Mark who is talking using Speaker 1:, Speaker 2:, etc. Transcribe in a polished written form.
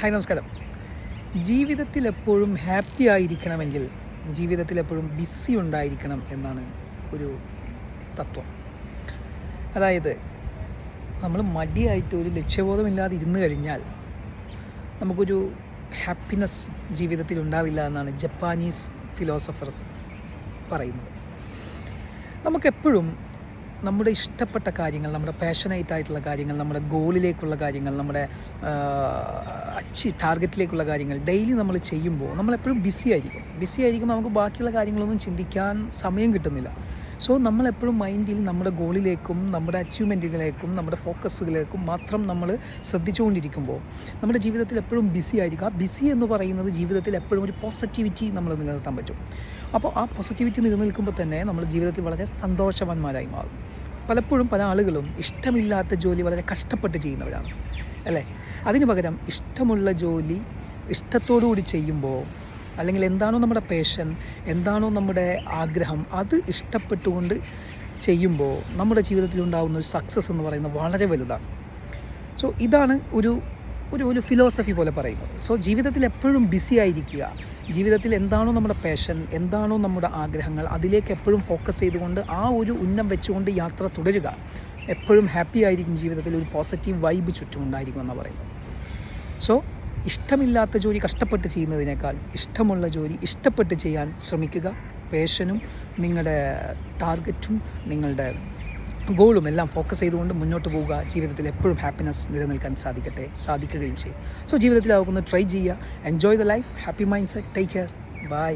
Speaker 1: Hi, നമസ്കാരം. ജീവിതത്തിൽ എപ്പോഴും ഹാപ്പി ആയിരിക്കണമെങ്കിൽ ജീവിതത്തിൽ എപ്പോഴും ബിസി ഉണ്ടായിരിക്കണം എന്നാണ് ഒരു തത്വം. അതായത് നമ്മൾ മടിയായിട്ട് ഒരു ലക്ഷ്യബോധമില്ലാതെ ഇരുന്ന് കഴിഞ്ഞാൽ നമുക്കൊരു ഹാപ്പിനെസ് ജീവിതത്തിൽ ഉണ്ടാവില്ല എന്നാണ് ജപ്പാനീസ് ഫിലോസഫർ പറയുന്നത്. നമുക്കെപ്പോഴും നമ്മുടെ ഇഷ്ടപ്പെട്ട കാര്യങ്ങൾ, നമ്മുടെ പാഷനേറ്റ് ആയിട്ടുള്ള കാര്യങ്ങൾ, നമ്മുടെ ഗോളിലേക്കുള്ള കാര്യങ്ങൾ, നമ്മുടെ ടാർഗറ്റിലേക്കുള്ള കാര്യങ്ങൾ ഡെയിലി നമ്മൾ ചെയ്യുമ്പോൾ നമ്മളെപ്പോഴും ബിസി ആയിരിക്കും. നമുക്ക് ബാക്കിയുള്ള കാര്യങ്ങളൊന്നും ചിന്തിക്കാൻ സമയം കിട്ടുന്നില്ല. സോ നമ്മളെപ്പോഴും മൈൻഡിൽ നമ്മുടെ ഗോളിലേക്കും നമ്മുടെ അച്ചീവ്മെൻറ്റുകളിലേക്കും നമ്മുടെ ഫോക്കസുകളിലേക്കും മാത്രം നമ്മൾ ശ്രദ്ധിച്ചുകൊണ്ടിരിക്കുമ്പോൾ നമ്മുടെ ജീവിതത്തിൽ എപ്പോഴും ബിസി ആയിരിക്കും. ആ ബിസി എന്ന് പറയുന്നത് ജീവിതത്തിൽ എപ്പോഴും ഒരു പോസിറ്റിവിറ്റി നമ്മൾ നിലനിർത്താൻ പറ്റും. അപ്പോൾ ആ പോസിറ്റിവിറ്റി നിലനിൽക്കുമ്പോൾ തന്നെ നമ്മൾ ജീവിതത്തിൽ വളരെ സന്തോഷവാന്മാരായി മാറും. പലപ്പോഴും പല ആളുകളും ഇഷ്ടമില്ലാത്ത ജോലി വളരെ കഷ്ടപ്പെട്ട് ചെയ്യുന്നവരാണ്, അല്ലേ? അതിന് പകരം ഇഷ്ടമുള്ള ജോലി ഇഷ്ടത്തോടുകൂടി ചെയ്യുമ്പോൾ, അല്ലെങ്കിൽ എന്താണോ നമ്മുടെ പാഷൻ, എന്താണോ നമ്മുടെ ആഗ്രഹം, അത് ഇഷ്ടപ്പെട്ടുകൊണ്ട് ചെയ്യുമ്പോൾ നമ്മുടെ ജീവിതത്തിൽ ഉണ്ടാകുന്ന ഒരു സക്സസ് എന്ന് പറയുന്നത് വളരെ വലുതാണ്. സോ ഇതാണ് ഒരു ഫിലോസഫി പോലെ പറയുന്നത്. സോ ജീവിതത്തിൽ എപ്പോഴും ബിസി ആയിരിക്കുക. ജീവിതത്തിൽ എന്താണോ നമ്മുടെ പാഷൻ, എന്താണോ നമ്മുടെ ആഗ്രഹങ്ങൾ, അതിലേക്ക് എപ്പോഴും ഫോക്കസ് ചെയ്തുകൊണ്ട് ആ ഒരു ഉന്നം വെച്ചുകൊണ്ട് യാത്ര തുടരുക. എപ്പോഴും ഹാപ്പി ആയിരിക്കും. ജീവിതത്തിൽ ഒരു പോസിറ്റീവ് വൈബ് ചുറ്റുമുണ്ടായിരിക്കും എന്നാണ് പറയുന്നത്. സോ ഇഷ്ടമില്ലാത്ത ജോലി കഷ്ടപ്പെട്ട് ചെയ്യുന്നതിനേക്കാൾ ഇഷ്ടമുള്ള ജോലി ഇഷ്ടപ്പെട്ട് ചെയ്യാൻ ശ്രമിക്കുക. പാഷനും നിങ്ങളുടെ ടാർഗറ്റും നിങ്ങളുടെ ഗോളും എല്ലാം ഫോക്കസ് ചെയ്തുകൊണ്ട് മുന്നോട്ട് പോവുക. ജീവിതത്തിൽ എപ്പോഴും ഹാപ്പിനെസ് നിലനിൽക്കാൻ സാധിക്കുകയും ചെയ്യും. സോ ജീവിതത്തിൽ അതൊന്ന് ട്രൈ ചെയ്യുക. Enjoy the life. Happy mind set. Take care. By.